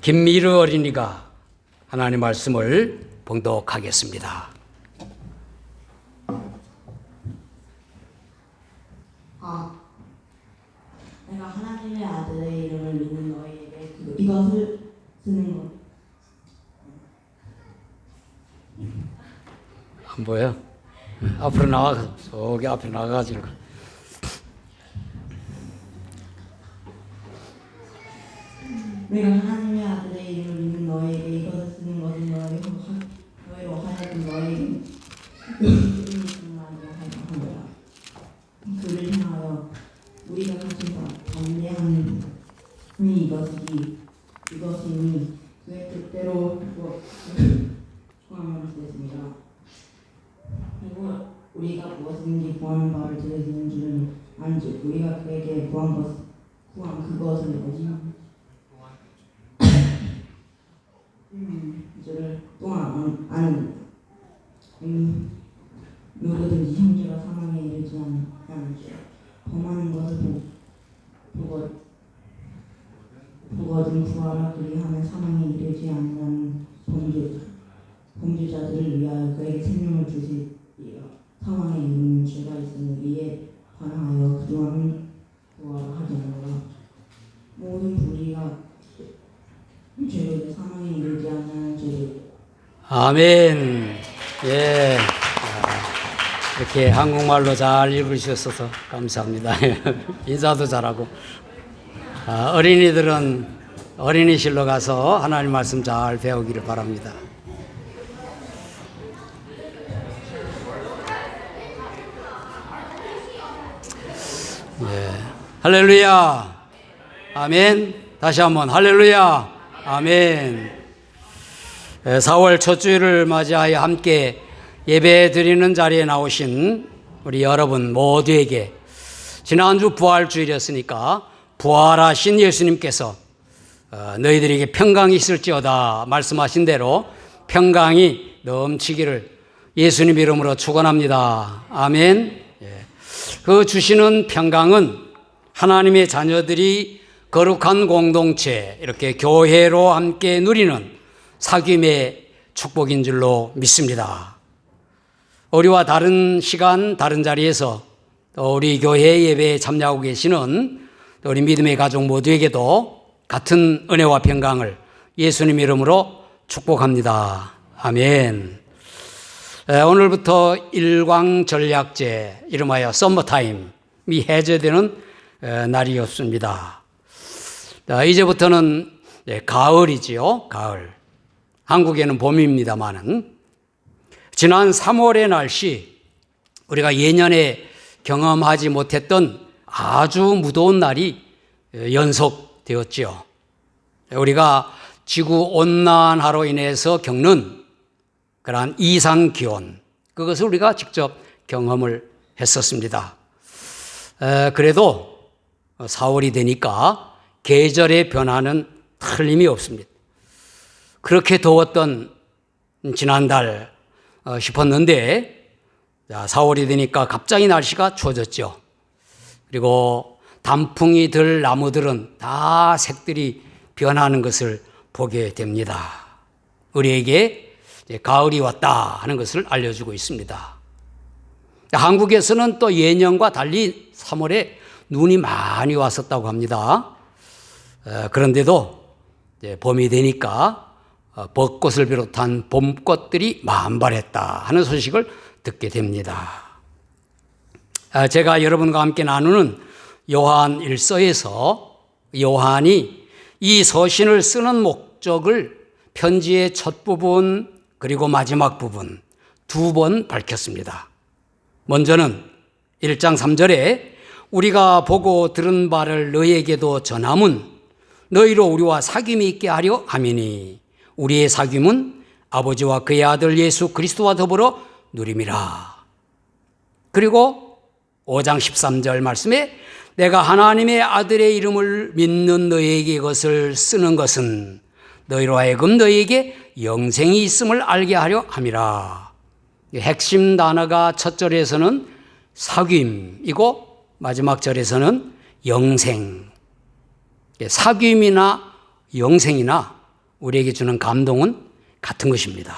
김미르 어린이가 하나님 말씀을 봉독하겠습니다. 내가 하나님의 아들의 이름을 믿는 너희에게 이것을 쓰는 것. 안 보여? 앞으로 나가, 저기 앞에 나가가지고. 내가 하나님의 아들의 이름을 믿는 너희에게 이것을 쓰는 것은 너희로 하여금 너희에게 이름이 충만하게 하노라. 그를 향하여 우리가 가진 담대함이 이것이니 그의 뜻대로 구하면 되겠습니다. 그리고 우리가 무엇이든지 구하는 바를 들으시는 줄은 아는즉 우리가 그에게 구한 그것을 줄을 또한 아는 누구든지 형제가 사망에 이르지 않은 줄 범하는 것을 보거든 구하라. 그리하면 사망에 이르지 않는 범죄자들을 위하여 그에게 생명을 주시리라. 사망에 이르는 죄가 있으니 이에 관하여 그동안 구하라 하더라. 모든 불의가 죄로 사망에 이르지 않는 죄로. 아멘. 예. 이렇게 한국말로 잘 읽으셨어서 감사합니다. 인사도 잘하고. 어린이들은 어린이실로 가서 하나님 말씀 잘 배우기를 바랍니다. 예. 할렐루야. 아멘. 다시 한번 할렐루야. 아멘. 4월 첫 주일을 맞이하여 함께 예배 드리는 자리에 나오신 우리 여러분 모두에게 지난주 부활주일이었으니까 부활하신 예수님께서 너희들에게 평강이 있을지어다 말씀하신 대로 평강이 넘치기를 예수님 이름으로 축원합니다. 아멘. 그 주시는 평강은 하나님의 자녀들이 거룩한 공동체 이렇게 교회로 함께 누리는 사귐의 축복인 줄로 믿습니다. 우리와 다른 시간 다른 자리에서 우리 교회 예배에 참여하고 계시는 우리 믿음의 가족 모두에게도 같은 은혜와 평강을 예수님 이름으로 축복합니다. 아멘. 오늘부터 일광전략제 이름하여 썸머타임이 해제되는 날이었습니다. 이제부터는 가을이지요. 가을. 한국에는 봄입니다마는 지난 3월의 날씨 우리가 예년에 경험하지 못했던 아주 무더운 날이 연속되었지요. 우리가 지구온난화로 인해서 겪는 그러한 이상기온 그것을 우리가 직접 경험을 했었습니다. 그래도 4월이 되니까 계절의 변화는 틀림이 없습니다. 그렇게 더웠던 지난달 싶었는데 4월이 되니까 갑자기 날씨가 추워졌죠. 그리고 단풍이 들 나무들은 다 색들이 변하는 것을 보게 됩니다. 우리에게 가을이 왔다 하는 것을 알려주고 있습니다. 한국에서는 또 예년과 달리 3월에 눈이 많이 왔었다고 합니다. 그런데도 봄이 되니까 벚꽃을 비롯한 봄꽃들이 만발했다 하는 소식을 듣게 됩니다. 제가 여러분과 함께 나누는 요한 1서에서 요한이 이 서신을 쓰는 목적을 편지의 첫 부분 그리고 마지막 부분 두 번 밝혔습니다. 먼저는 1장 3절에 우리가 보고 들은 바를 너희에게도 전함은 너희로 우리와 사귐이 있게 하려 함이니 우리의 사귐은 아버지와 그의 아들 예수 그리스도와 더불어 누림이라. 그리고 5장 13절 말씀에 내가 하나님의 아들의 이름을 믿는 너희에게 이것을 쓰는 것은 너희로 하여금 너희에게 영생이 있음을 알게 하려 함이라. 핵심 단어가 첫 절에서는 사귐이고 마지막 절에서는 영생. 사귐이나 영생이나 우리에게 주는 감동은 같은 것입니다.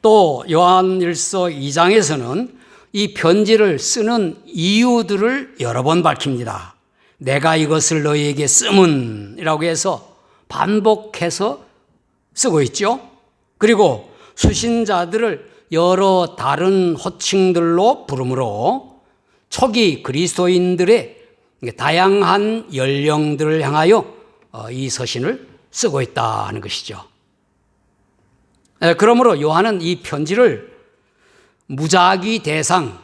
또 요한일서 2장에서는 이 편지를 쓰는 이유들을 여러 번 밝힙니다. 내가 이것을 너희에게 쓰문이라고 해서 반복해서 쓰고 있죠. 그리고 수신자들을 여러 다른 호칭들로 부르므로 초기 그리스도인들의 다양한 연령들을 향하여 이 서신을 쓰고 있다는 것이죠. 그러므로 요한은 이 편지를 무작위 대상,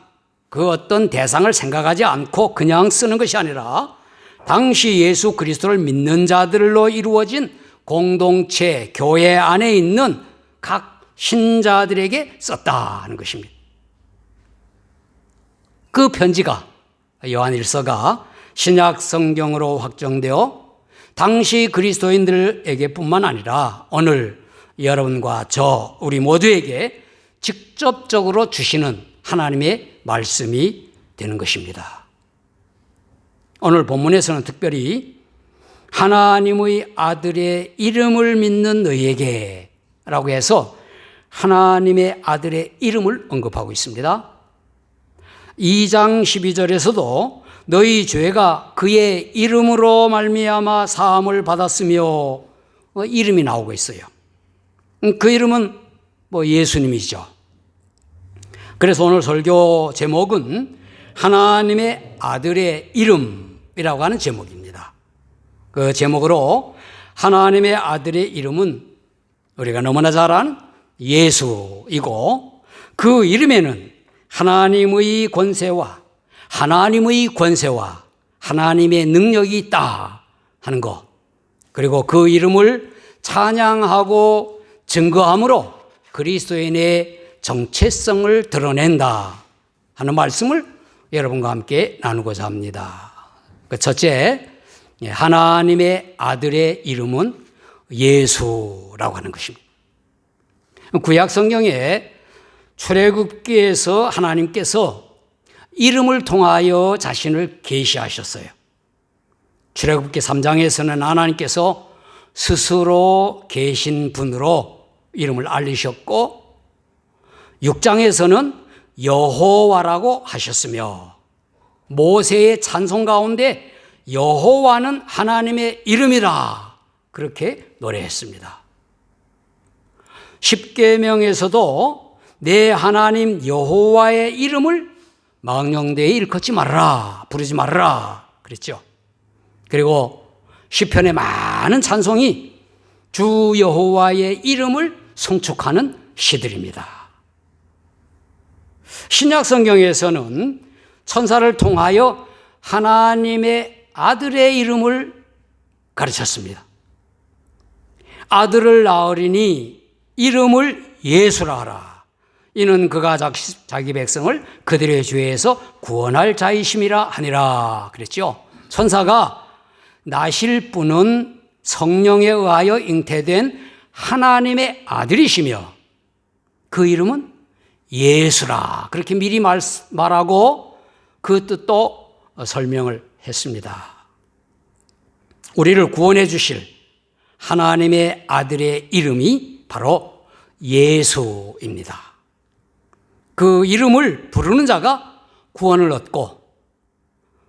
그 어떤 대상을 생각하지 않고 그냥 쓰는 것이 아니라 당시 예수 그리스도를 믿는 자들로 이루어진 공동체, 교회 안에 있는 각 신자들에게 썼다는 것입니다. 그 편지가, 요한일서가 신약 성경으로 확정되어 당시 그리스도인들에게 뿐만 아니라 오늘 여러분과 저, 우리 모두에게 직접적으로 주시는 하나님의 말씀이 되는 것입니다. 오늘 본문에서는 특별히 하나님의 아들의 이름을 믿는 너희에게 라고 해서 하나님의 아들의 이름을 언급하고 있습니다. 2장 12절에서도 너희 죄가 그의 이름으로 말미암아 사함을 받았으며 이름이 나오고 있어요. 그 이름은 예수님이죠. 그래서 오늘 설교 제목은 하나님의 아들의 이름이라고 하는 제목입니다. 그 제목으로 하나님의 아들의 이름은 우리가 너무나 잘 아는 예수이고 그 이름에는 하나님의 권세와 하나님의 능력이 있다 하는 것, 그리고 그 이름을 찬양하고 증거함으로 그리스도인의 정체성을 드러낸다 하는 말씀을 여러분과 함께 나누고자 합니다. 첫째, 하나님의 아들의 이름은 예수라고 하는 것입니다. 구약 성경에 출애굽기에서 하나님께서 이름을 통하여 자신을 계시하셨어요. 출애굽기 3장에서는 하나님께서 스스로 계신 분으로 이름을 알리셨고 6장에서는 여호와라고 하셨으며 모세의 찬송 가운데 여호와는 하나님의 이름이라 그렇게 노래했습니다. 십계명에서도 내 하나님 여호와의 이름을 망령되이 일컫지 말아라, 부르지 말아라 그랬죠. 그리고 시편의 많은 찬송이 주 여호와의 이름을 송축하는 시들입니다. 신약 성경에서는 천사를 통하여 하나님의 아들의 이름을 가르쳤습니다. 아들을 낳으리니 이름을 예수라 하라. 이는 그가 자기 백성을 그들의 죄에서 구원할 자이심이라 하니라 그랬죠. 천사가 나실 분은 성령에 의하여 잉태된 하나님의 아들이시며 그 이름은 예수라 그렇게 미리 말하고 그 뜻도 설명을 했습니다. 우리를 구원해 주실 하나님의 아들의 이름이 바로 예수입니다. 그 이름을 부르는 자가 구원을 얻고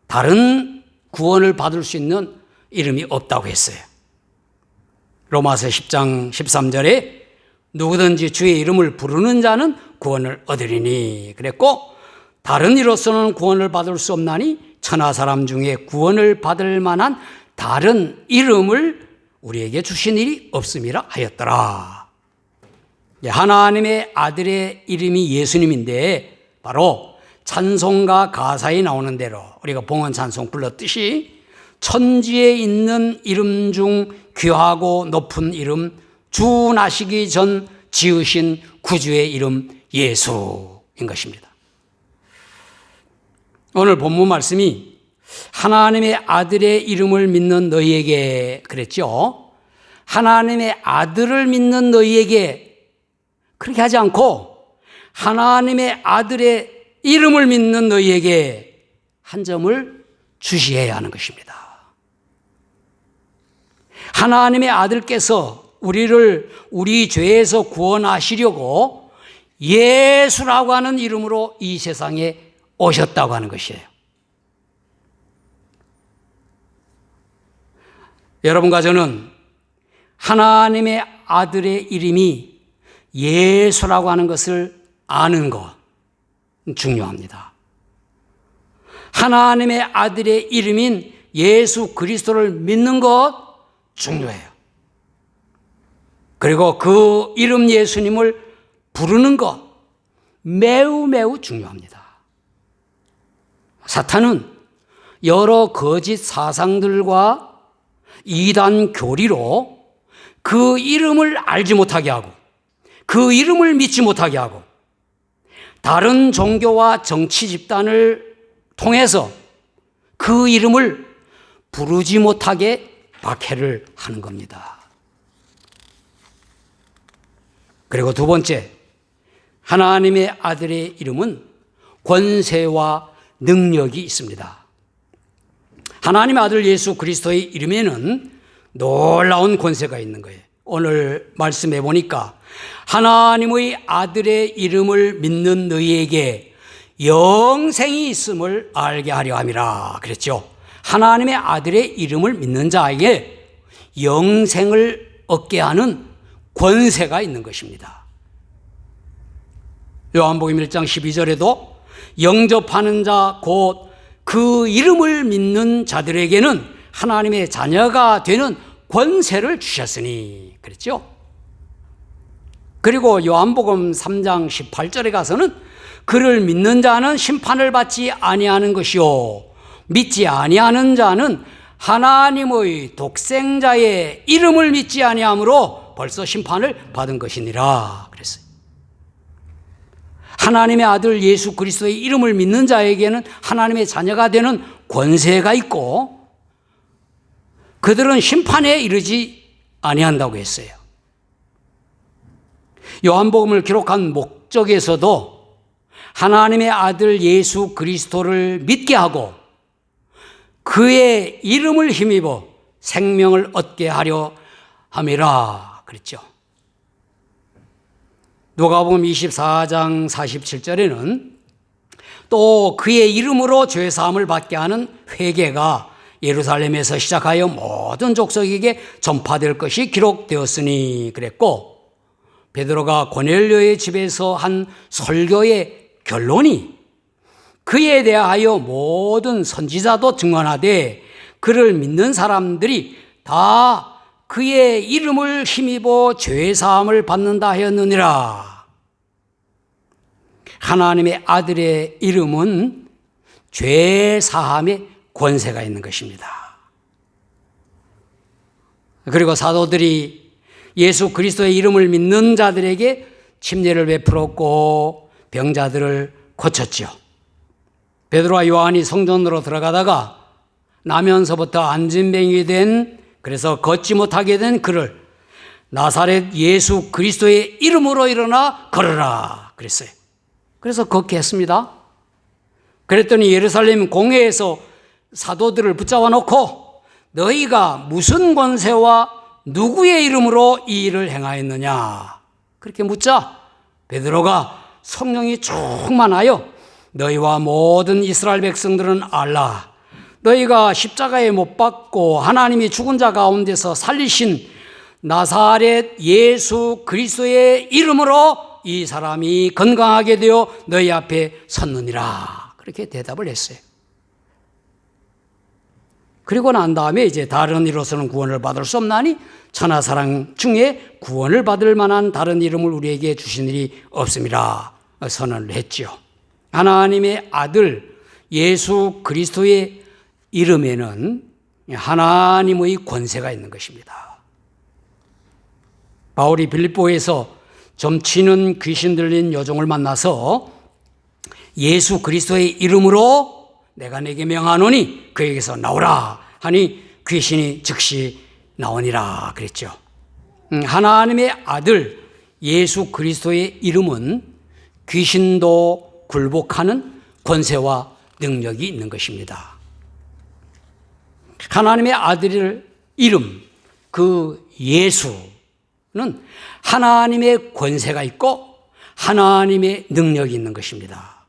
다른 구원을 받을 수 있는 이름이 없다고 했어요. 로마서 10장 13절에 누구든지 주의 이름을 부르는 자는 구원을 얻으리니 그랬고 다른 이로서는 구원을 받을 수 없나니 천하 사람 중에 구원을 받을 만한 다른 이름을 우리에게 주신 일이 없음이라 하였더라. 하나님의 아들의 이름이 예수님인데 바로 찬송가 가사에 나오는 대로 우리가 봉헌 찬송 불렀듯이 천지에 있는 이름 중 귀하고 높은 이름 주 나시기 전 지으신 구주의 이름 예수인 것입니다. 오늘 본문 말씀이 하나님의 아들의 이름을 믿는 너희에게 그랬죠. 하나님의 아들을 믿는 너희에게 그렇게 하지 않고 하나님의 아들의 이름을 믿는 너희에게 한 점을 주시해야 하는 것입니다. 하나님의 아들께서 우리를 우리 죄에서 구원하시려고 예수라고 하는 이름으로 이 세상에 오셨다고 하는 것이에요. 여러분과 저는 하나님의 아들의 이름이 예수라고 하는 것을 아는 것 중요합니다. 하나님의 아들의 이름인 예수 그리스도를 믿는 것 중요해요. 그리고 그 이름 예수님을 부르는 것 매우 매우 중요합니다. 사탄은 여러 거짓 사상들과 이단 교리로 그 이름을 알지 못하게 하고 그 이름을 믿지 못하게 하고 다른 종교와 정치 집단을 통해서 그 이름을 부르지 못하게 박해를 하는 겁니다. 그리고 두 번째, 하나님의 아들의 이름은 권세와 능력이 있습니다. 하나님의 아들 예수 그리스도의 이름에는 놀라운 권세가 있는 거예요. 오늘 말씀해 보니까 하나님의 아들의 이름을 믿는 너희에게 영생이 있음을 알게 하려 함이라 그랬죠. 하나님의 아들의 이름을 믿는 자에게 영생을 얻게 하는 권세가 있는 것입니다. 요한복음 1장 12절에도 영접하는 자 곧 그 이름을 믿는 자들에게는 하나님의 자녀가 되는 권세를 주셨으니 그랬죠. 그리고 요한복음 3장 18절에 가서는 그를 믿는 자는 심판을 받지 아니하는 것이요 믿지 아니하는 자는 하나님의 독생자의 이름을 믿지 아니함으로 벌써 심판을 받은 것이니라 그랬어요. 하나님의 아들 예수 그리스도의 이름을 믿는 자에게는 하나님의 자녀가 되는 권세가 있고 그들은 심판에 이르지 아니한다고 했어요. 요한복음을 기록한 목적에서도 하나님의 아들 예수 그리스도를 믿게 하고 그의 이름을 힘입어 생명을 얻게 하려 함이라 그랬죠. 누가복음 24장 47절에는 또 그의 이름으로 죄사함을 받게 하는 회개가 예루살렘에서 시작하여 모든 족속에게 전파될 것이 기록되었으니 그랬고, 베드로가 고넬료의 집에서 한 설교의 결론이 그에 대하여 모든 선지자도 증언하되 그를 믿는 사람들이 다 그의 이름을 힘입어 죄사함을 받는다 하였느니라. 하나님의 아들의 이름은 죄사함의 권세가 있는 것입니다. 그리고 사도들이 예수 그리스도의 이름을 믿는 자들에게 침례를 베풀었고 병자들을 고쳤죠. 베드로와 요한이 성전으로 들어가다가 나면서부터 안진뱅이 된 그래서 걷지 못하게 된 그를 나사렛 예수 그리스도의 이름으로 일어나 걸으라 그랬어요. 그래서 걷게 했습니다. 그랬더니 예루살렘 공회에서 사도들을 붙잡아 놓고 너희가 무슨 권세와 누구의 이름으로 이 일을 행하였느냐 그렇게 묻자 베드로가 성령이 충만하여 너희와 모든 이스라엘 백성들은 알라. 너희가 십자가에 못 박고 하나님이 죽은 자 가운데서 살리신 나사렛 예수 그리스도의 이름으로 이 사람이 건강하게 되어 너희 앞에 섰느니라. 그렇게 대답을 했어요. 그리고 난 다음에 이제 다른 이로서는 구원을 받을 수 없나니 천하사랑 중에 구원을 받을 만한 다른 이름을 우리에게 주신 일이 없음이라 선언을 했죠. 하나님의 아들 예수 그리스도의 이름에는 하나님의 권세가 있는 것입니다. 바울이 빌립보에서 점치는 귀신 들린 여종을 만나서 예수 그리스도의 이름으로 내가 내게 명하노니 그에게서 나오라 하니 귀신이 즉시 나오니라 그랬죠. 하나님의 아들 예수 그리스도의 이름은 귀신도 굴복하는 권세와 능력이 있는 것입니다. 하나님의 아들의 이름, 그 예수는 하나님의 권세가 있고 하나님의 능력이 있는 것입니다.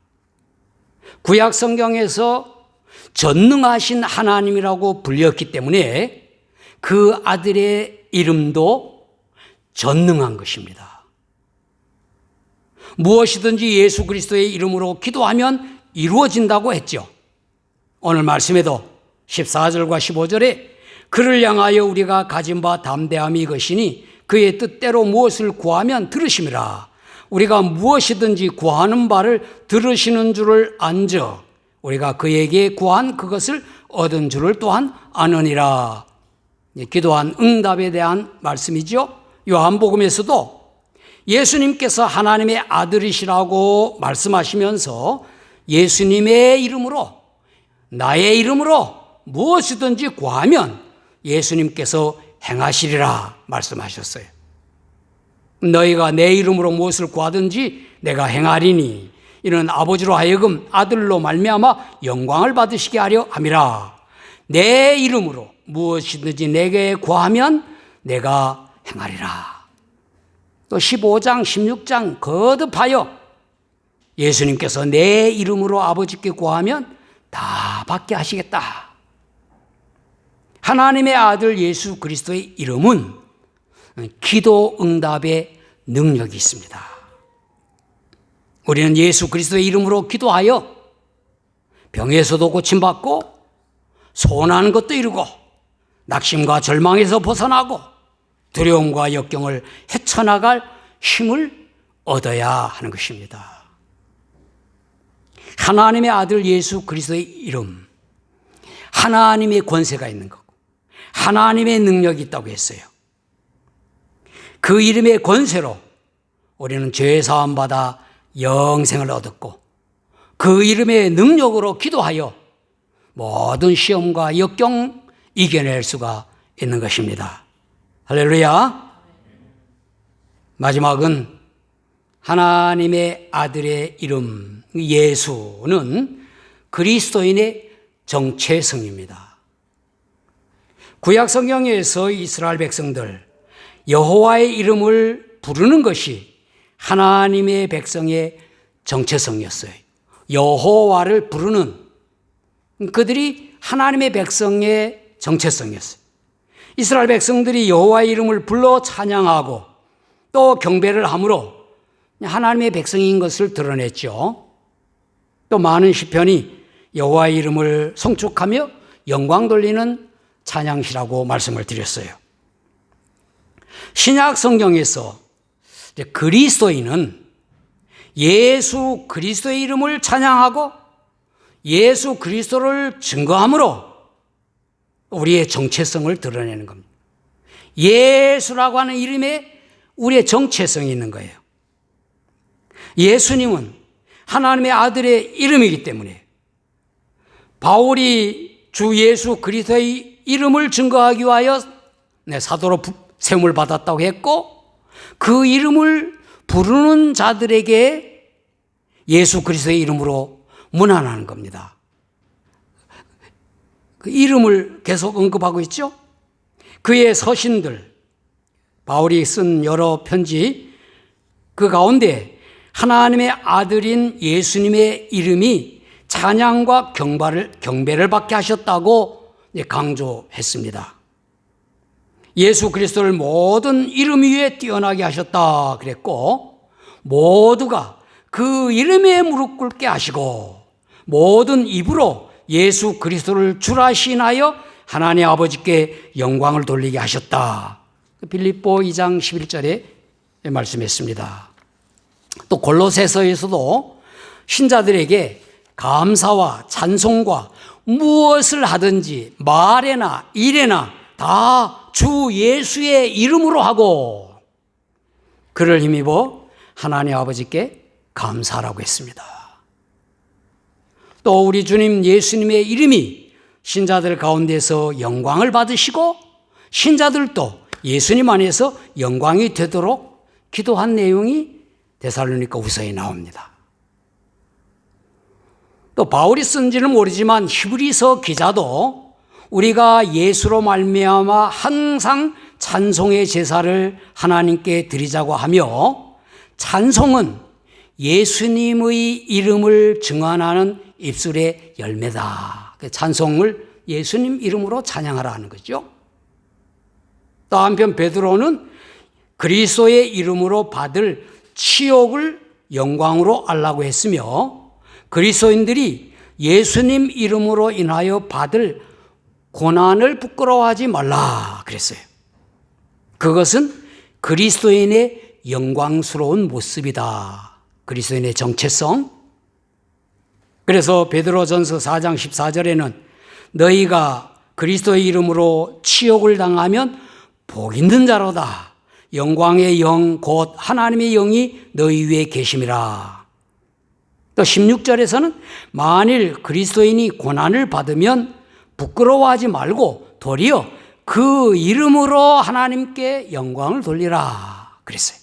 구약 성경에서 전능하신 하나님이라고 불렸기 때문에 그 아들의 이름도 전능한 것입니다. 무엇이든지 예수 그리스도의 이름으로 기도하면 이루어진다고 했죠. 오늘 말씀에도 14절과 15절에 그를 향하여 우리가 가진 바 담대함이 이것이니 그의 뜻대로 무엇을 구하면 들으심이라. 우리가 무엇이든지 구하는 바를 들으시는 줄을 안저 우리가 그에게 구한 그것을 얻은 줄을 또한 아느니라. 기도한 응답에 대한 말씀이죠. 요한복음에서도 예수님께서 하나님의 아들이시라고 말씀하시면서 예수님의 이름으로 나의 이름으로 무엇이든지 구하면 예수님께서 행하시리라 말씀하셨어요. 너희가 내 이름으로 무엇을 구하든지 내가 행하리니 이는 아버지로 하여금 아들로 말미암아 영광을 받으시게 하려 함이라. 내 이름으로 무엇이든지 내게 구하면 내가 행하리라. 또 15장 16장 거듭하여 예수님께서 내 이름으로 아버지께 구하면 다 받게 하시겠다. 하나님의 아들 예수 그리스도의 이름은 기도 응답의 능력이 있습니다. 우리는 예수 그리스도의 이름으로 기도하여 병에서도 고침받고 소원하는 것도 이루고 낙심과 절망에서 벗어나고 두려움과 역경을 헤쳐나갈 힘을 얻어야 하는 것입니다. 하나님의 아들 예수 그리스도의 이름, 하나님의 권세가 있는 거고 하나님의 능력이 있다고 했어요. 그 이름의 권세로 우리는 죄 사함 받아 영생을 얻었고 그 이름의 능력으로 기도하여 모든 시험과 역경 이겨낼 수가 있는 것입니다. 할렐루야. 마지막은 하나님의 아들의 이름 예수는 그리스도인의 정체성입니다. 구약 성경에서 이스라엘 백성들 여호와의 이름을 부르는 것이 하나님의 백성의 정체성이었어요. 여호와를 부르는 그들이 하나님의 백성의 정체성이었어요. 이스라엘 백성들이 여호와의 이름을 불러 찬양하고 또 경배를 함으로 하나님의 백성인 것을 드러냈죠. 또 많은 시편이 여호와의 이름을 송축하며 영광 돌리는 찬양시라고 말씀을 드렸어요. 신약 성경에서 그리스도인은 예수 그리스도의 이름을 찬양하고 예수 그리스도를 증거함으로 우리의 정체성을 드러내는 겁니다. 예수라고 하는 이름에 우리의 정체성이 있는 거예요. 예수님은 하나님의 아들의 이름이기 때문에 바울이 주 예수 그리스도의 이름을 증거하기 위하여 사도로 세움을 받았다고 했고 그 이름을 부르는 자들에게 예수 그리스도의 이름으로 문안하는 겁니다. 그 이름을 계속 언급하고 있죠. 그의 서신들, 바울이 쓴 여러 편지 그 가운데 하나님의 아들인 예수님의 이름이 찬양과 경배를 받게 하셨다고 강조했습니다. 예수 그리스도를 모든 이름 위에 뛰어나게 하셨다 그랬고 모두가 그 이름에 무릎 꿇게 하시고 모든 입으로 예수 그리스도를 주라 시인하여 하나님 아버지께 영광을 돌리게 하셨다. 빌립보 2장 11절에 말씀했습니다. 또 골로새서에서도 신자들에게 감사와 찬송과 무엇을 하든지 말에나 일에나 다 주 예수의 이름으로 하고 그를 힘입어 하나님 아버지께 감사하라고 했습니다. 또 우리 주님 예수님의 이름이 신자들 가운데서 영광을 받으시고 신자들도 예수님 안에서 영광이 되도록 기도한 내용이 데살로니가 후서에 나옵니다. 또 바울이 쓴지는 모르지만 히브리서 기자도 우리가 예수로 말미암아 항상 찬송의 제사를 하나님께 드리자고 하며, 찬송은 예수님의 이름을 증언하는 입술의 열매다. 찬송을 예수님 이름으로 찬양하라는 거죠. 또 한편 베드로는 그리스도의 이름으로 받을 치욕을 영광으로 알라고 했으며, 그리스도인들이 예수님 이름으로 인하여 받을 고난을 부끄러워하지 말라 그랬어요. 그것은 그리스도인의 영광스러운 모습이다. 그리스도인의 정체성. 그래서 베드로전서 4장 14절에는 너희가 그리스도의 이름으로 치욕을 당하면 복 있는 자로다. 영광의 영 곧 하나님의 영이 너희 위에 계심이라. 또 16절에서는 만일 그리스도인이 고난을 받으면 부끄러워하지 말고 도리어 그 이름으로 하나님께 영광을 돌리라 그랬어요.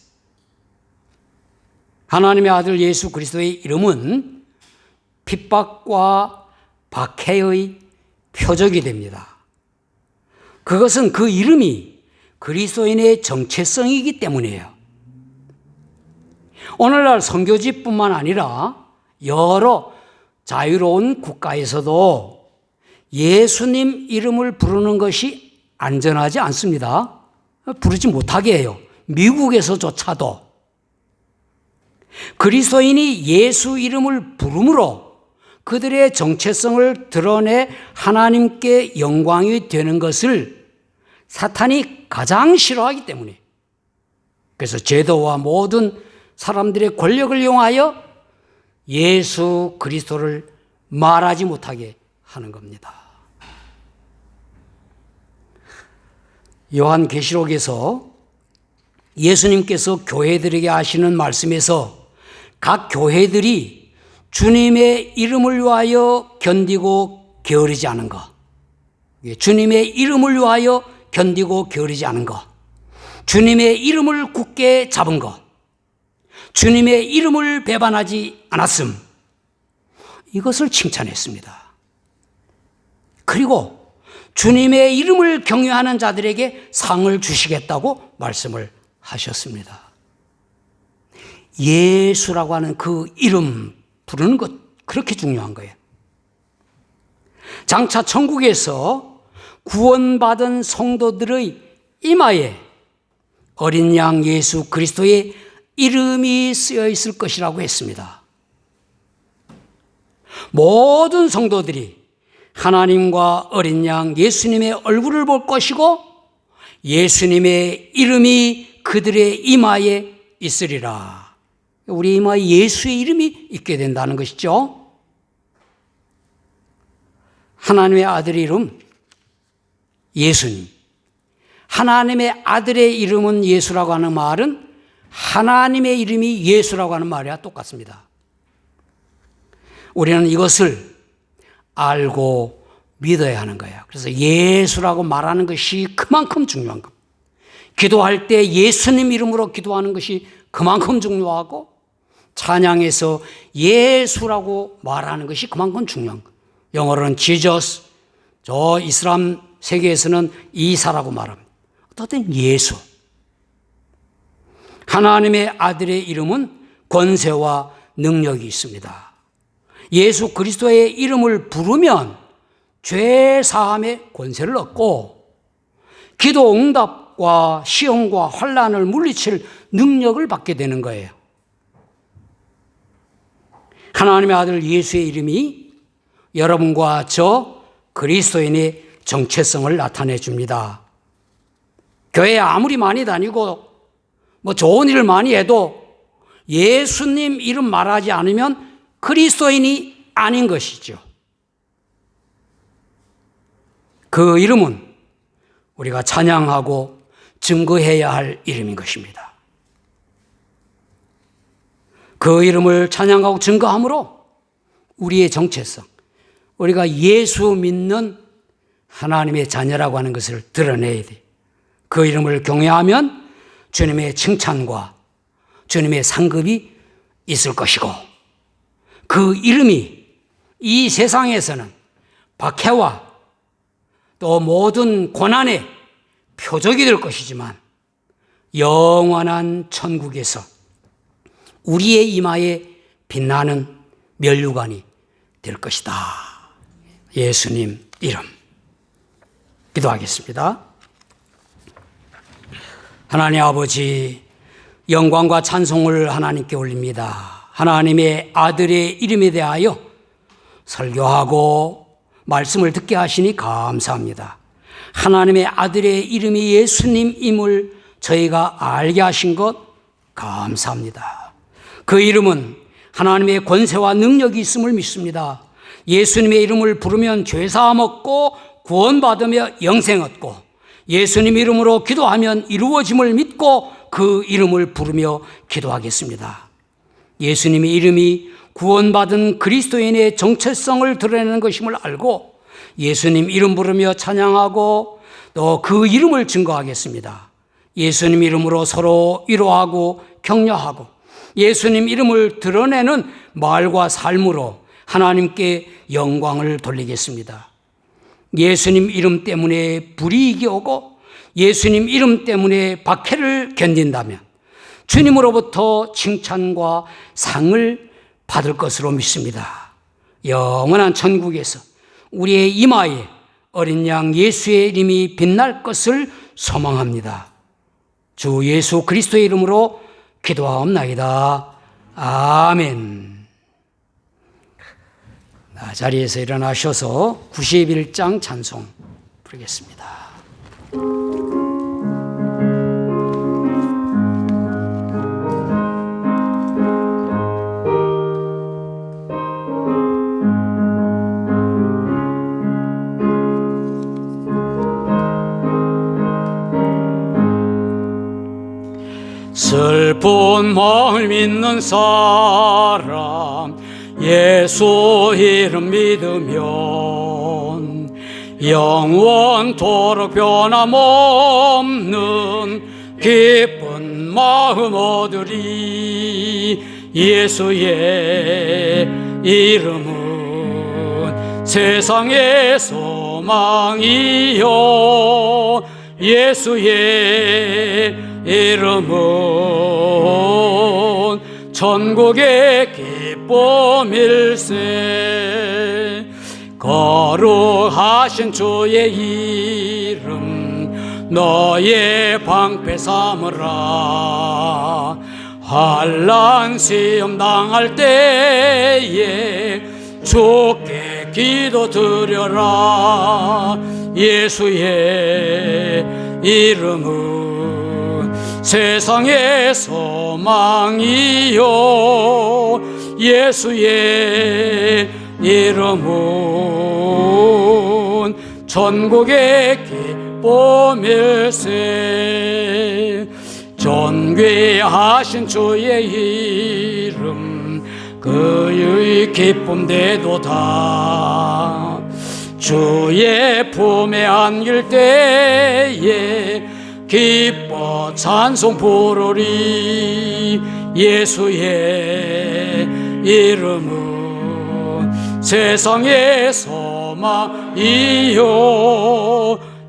하나님의 아들 예수 그리스도의 이름은 핍박과 박해의 표적이 됩니다. 그것은 그 이름이 그리스도인의 정체성이기 때문이에요. 오늘날 선교지뿐만 아니라 여러 자유로운 국가에서도 예수님 이름을 부르는 것이 안전하지 않습니다. 부르지 못하게 해요. 미국에서조차도. 그리스도인이 예수 이름을 부름으로 그들의 정체성을 드러내 하나님께 영광이 되는 것을 사탄이 가장 싫어하기 때문에, 그래서 제도와 모든 사람들의 권력을 이용하여 예수 그리스도를 말하지 못하게 하는 겁니다. 요한계시록에서 예수님께서 교회들에게 하시는 말씀에서 각 교회들이 주님의 이름을 위하여 견디고 게으르지 않은 것, 주님의 이름을 위하여 견디고 게으르지 않은 것, 주님의 이름을 굳게 잡은 것, 주님의 이름을 배반하지 않았음, 이것을 칭찬했습니다. 그리고 주님의 이름을 경외하는 자들에게 상을 주시겠다고 말씀을 하셨습니다. 예수라고 하는 그 이름 부르는 것, 그렇게 중요한 거예요. 장차 천국에서 구원받은 성도들의 이마에 어린 양 예수 그리스도의 이름이 쓰여 있을 것이라고 했습니다. 모든 성도들이 하나님과 어린 양 예수님의 얼굴을 볼 것이고 예수님의 이름이 그들의 이마에 있으리라. 우리 이마에 예수의 이름이 있게 된다는 것이죠. 하나님의 아들의 이름 예수님, 하나님의 아들의 이름은 예수라고 하는 말은 하나님의 이름이 예수라고 하는 말이야 똑같습니다. 우리는 이것을 알고 믿어야 하는 거예요. 그래서 예수라고 말하는 것이 그만큼 중요한 겁니다. 기도할 때 예수님 이름으로 기도하는 것이 그만큼 중요하고 찬양에서 예수라고 말하는 것이 그만큼 중요한 거예요. 영어로는 Jesus, 저 이슬람 세계에서는 이사라고 말합니다. 어쨌든 예수. 하나님의 아들의 이름은 권세와 능력이 있습니다. 예수 그리스도의 이름을 부르면 죄 사함의 권세를 얻고 기도 응답과 시험과 환난을 물리칠 능력을 받게 되는 거예요. 하나님의 아들 예수의 이름이 여러분과 저 그리스도인의 정체성을 나타내 줍니다. 교회에 아무리 많이 다니고 좋은 일을 많이 해도 예수님 이름 말하지 않으면 그리스도인이 아닌 것이죠. 그 이름은 우리가 찬양하고 증거해야 할 이름인 것입니다. 그 이름을 찬양하고 증거함으로 우리의 정체성, 우리가 예수 믿는 하나님의 자녀라고 하는 것을 드러내야 돼. 그 이름을 경외하면 주님의 칭찬과 주님의 상급이 있을 것이고 그 이름이 이 세상에서는 박해와 또 모든 고난의 표적이 될 것이지만 영원한 천국에서 우리의 이마에 빛나는 면류관이 될 것이다. 예수님 이름. 기도하겠습니다. 하나님 아버지, 영광과 찬송을 하나님께 올립니다. 하나님의 아들의 이름에 대하여 설교하고 말씀을 듣게 하시니 감사합니다. 하나님의 아들의 이름이 예수님임을 저희가 알게 하신 것 감사합니다. 그 이름은 하나님의 권세와 능력이 있음을 믿습니다. 예수님의 이름을 부르면 죄사함 얻고 구원받으며 영생 얻고, 예수님 이름으로 기도하면 이루어짐을 믿고 그 이름을 부르며 기도하겠습니다. 예수님의 이름이 구원받은 그리스도인의 정체성을 드러내는 것임을 알고 예수님 이름 부르며 찬양하고 또 그 이름을 증거하겠습니다. 예수님 이름으로 서로 위로하고 격려하고 예수님 이름을 드러내는 말과 삶으로 하나님께 영광을 돌리겠습니다. 예수님 이름 때문에 불이익이 오고 예수님 이름 때문에 박해를 견딘다면 주님으로부터 칭찬과 상을 받을 것으로 믿습니다. 영원한 천국에서 우리의 이마에 어린 양 예수의 이름이 빛날 것을 소망합니다. 주 예수 그리스도의 이름으로 기도하옵나이다. 아멘. 자리에서 일어나셔서 91장 찬송 부르겠습니다. 슬픈 마음을 믿는 사람 예수 이름 믿으면 영원토록 변함없는 기쁜 마음 얻으리. 예수의 이름은 세상의 소망이요 예수의 이름은 천국의 기쁨일세. 거룩하신 주의 이름 너의 방패 삼으라. 환난 시험 당할 때에 주께 기도 드려라. 예수의 이름은 세상의 소망이요 예수의 이름은 천국의 기쁨일세. 존귀하신 주의 이름 그의 기쁨 대도다. 주의 품에 안길 때에 기뻐 찬송 부르리. 예수의 이름은 세상의 소망이요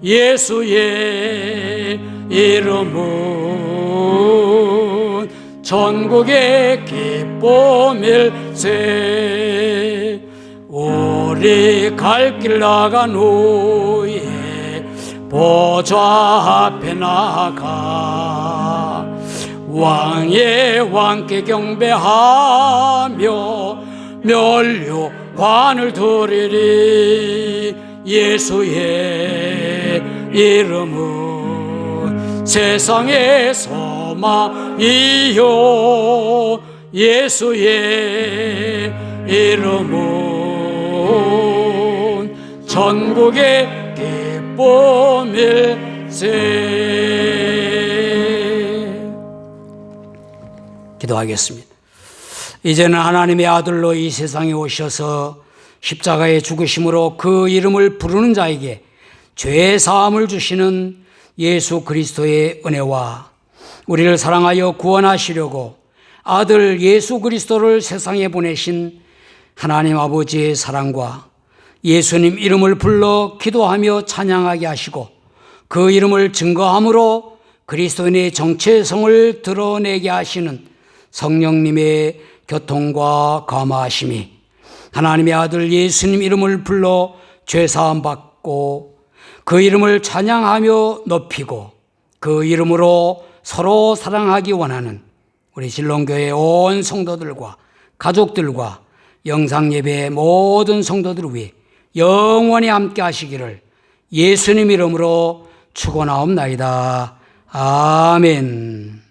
예수의 이름은 천국의 기쁨일세. 우리 갈 길 나간 후에 보좌 앞에 나가 왕의 왕께 경배하며 면류관을 드리리. 예수의 이름은 세상의 소망이요 예수의 이름은 천국의 기쁨일세. 기도하겠습니다. 이제는 하나님의 아들로 이 세상에 오셔서 십자가의 죽으심으로 그 이름을 부르는 자에게 죄 사함을 주시는 예수 그리스도의 은혜와 우리를 사랑하여 구원하시려고 아들 예수 그리스도를 세상에 보내신 하나님 아버지의 사랑과 예수님 이름을 불러 기도하며 찬양하게 하시고 그 이름을 증거함으로 그리스도인의 정체성을 드러내게 하시는 성령님의 교통과 감화하심이 하나님의 아들 예수님 이름을 불러 죄사함 받고 그 이름을 찬양하며 높이고 그 이름으로 서로 사랑하기 원하는 우리 신론교회 온 성도들과 가족들과 영상예배의 모든 성도들을 위해 영원히 함께 하시기를 예수님 이름으로 축원하옵나이다. 아멘.